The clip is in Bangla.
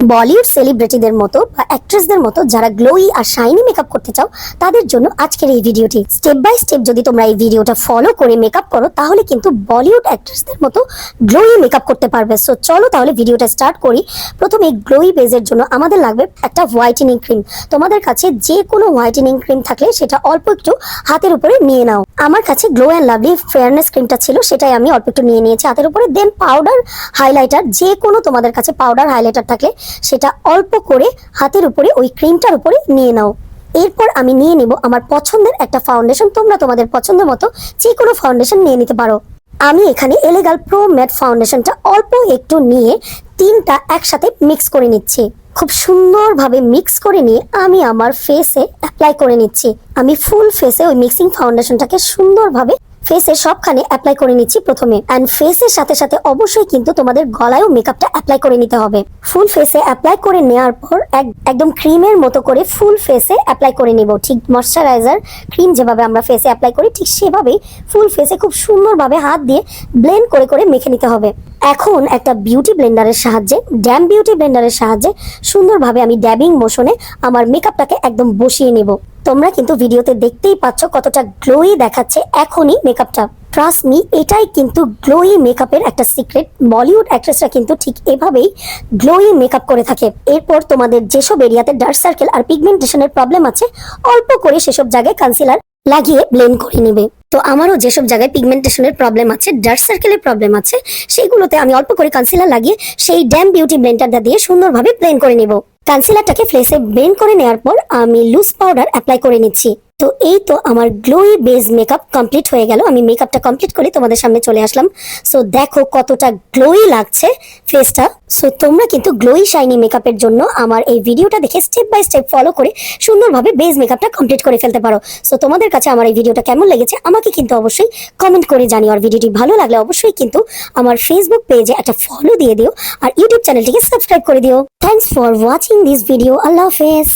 বলিউড সেলিব্রিটিদের মতো বা অ্যাক্ট্রেসদের মতো যারা গ্লোই আর শাইনি মেকআপ করতে চাও তাদের জন্য আজকের এই ভিডিওটি। স্টেপ বাই স্টেপ যদি তোমরা এই ভিডিওটা ফলো করে মেকআপ করো তাহলে কিন্তু বলিউড অ্যাক্ট্রেসদের মতো গ্লোই মেকআপ করতে পারবে। সো চলো তাহলে ভিডিওটা স্টার্ট করি। প্রথমে গ্লোই বেজের জন্য আমাদের লাগবে একটা হোয়াইটেনিং ক্রিম। তোমাদের কাছে যে কোনো হোয়াইটেনিং ক্রিম থাকলে সেটা অল্প একটু হাতের উপরে নিয়ে নাও। আমার কাছে গ্লো অ্যান্ড লাভলি ফেয়ারনেস ক্রিমটা ছিল, সেটাই আমি অল্প একটু নিয়ে নিয়েছি হাতের উপরে। দেন পাউডার হাইলাইটার, যে কোনো তোমাদের কাছে পাউডার হাইলাইটার থাকলে সেটা অল্প করে হাতের উপরে ওই ক্রিমটার উপরে নিয়ে নাও। এরপর আমি নিয়ে নেব আমার পছন্দের একটা ফাউন্ডেশন। তোমরা তোমাদের পছন্দ মতো যে কোনো ফাউন্ডেশন নিয়ে নিতে পারো। আমি এখানে এলেগাল প্রো ম্যাট ফাউন্ডেশনটা অল্প একটু নিয়ে তিনটা একসাথে মিক্স করে নিচ্ছি। খুব সুন্দরভাবে মিক্স করে নিয়ে আমি আমার ফেসে অ্যাপ্লাই করে নিচ্ছি। আমি ফুল ফেসে ওই মিক্সিং ফাউন্ডেশনটাকে সুন্দরভাবে ফেসে সবখানে অ্যাপ্লাই করে নিচ্ছি প্রথমে। অ্যান্ড ফেসের সাথে সাথে অবশ্যই কিন্তু তোমাদের গলায়ও মেকআপটা অ্যাপ্লাই করে নিতে হবে। ফুল ফেসে অ্যাপ্লাই করে নেওয়ার পর একদম ক্রিমের মতো করে ফুল ফেসে অ্যাপ্লাই করে নিব। ঠিক ময়শ্চারাইজার ক্রিম যেভাবে আমরা ফেসে অ্যাপ্লাই করি ঠিক সেভাবেই ফুল ফেসে খুব সুন্দরভাবে হাত দিয়ে ব্লেন্ড করে করে মেখে নিতে হবে। এখন একটা বিউটি ব্লেন্ডারের সাহায্যে, ড্যাম বিউটি ব্লেন্ডারের সাহায্যে সুন্দরভাবে আমি ড্যাবিং মোশনে আমার মেকআপটাকে একদম বসিয়ে নেব। তোমরা কিন্তু ভিডিওতে দেখতেই পাচ্ছ কতটা গ্লোই দেখাচ্ছে এখনই মেকআপটা। ট্রাস্ট মি, এটাই কিন্তু গ্লোই মেকআপের একটা সিক্রেট। বলিউড অ্যাক্ট্রেসরা কিন্তু ঠিক এভাবেই গ্লোই মেকআপ করে থাকে। এরপর তোমাদের যেসব এরিয়াতে ডার্ক সার্কেল আর পিগমেন্টেশনের প্রবলেম আছে অল্প করে সেসব জায়গায় কনসিলার লাগিয়ে ব্লেন্ড করে নেবে। তো আমারও যেসব জায়গায় পিগমেন্টেশনের প্রবলেম আছে, ডার্ক সার্কেলের প্রবলেম আছে, সেইগুলোতে আমি অল্প করে কনসিলার লাগিয়ে সেই ড্যাম বিউটি ব্লেন্ডারটা দিয়ে সুন্দরভাবে ব্লেন্ড করে নেব। কনসিলারটাকে ফেসে ব্লেন্ড করে নেওয়ার পর আমি লুজ পাউডার অ্যাপ্লাই করে নিচ্ছি। তো এই তো আমার গ্লোই বেস মেকআপ কমপ্লিট হয়ে গেল। আমি মেকআপটা কমপ্লিট করে তোমাদের সামনে চলে আসলাম। সো দেখো কতটা গ্লোই লাগছে ফেসটা। সো তোমরা কিন্তু গ্লোই শাইনি মেকআপের জন্য আমার এই ভিডিওটা দেখে স্টেপ বাই স্টেপ ফলো করে সুন্দরভাবে বেস মেকআপটা কমপ্লিট করে ফেলতে পারো। সো তোমাদের কাছে আমার এই ভিডিওটা কেমন লেগেছে আমাকে কিন্তু অবশ্যই কমেন্ট করে জানিও। আর ভিডিওটি ভালো লাগলে অবশ্যই কিন্তু আমার ফেসবুক পেজে একটা ফলো দিয়ে দিও আর ইউটিউব চ্যানেলটিকে সাবস্ক্রাইব করে দিও। Thanks for watching this video. আল্লাহ হাফেজ।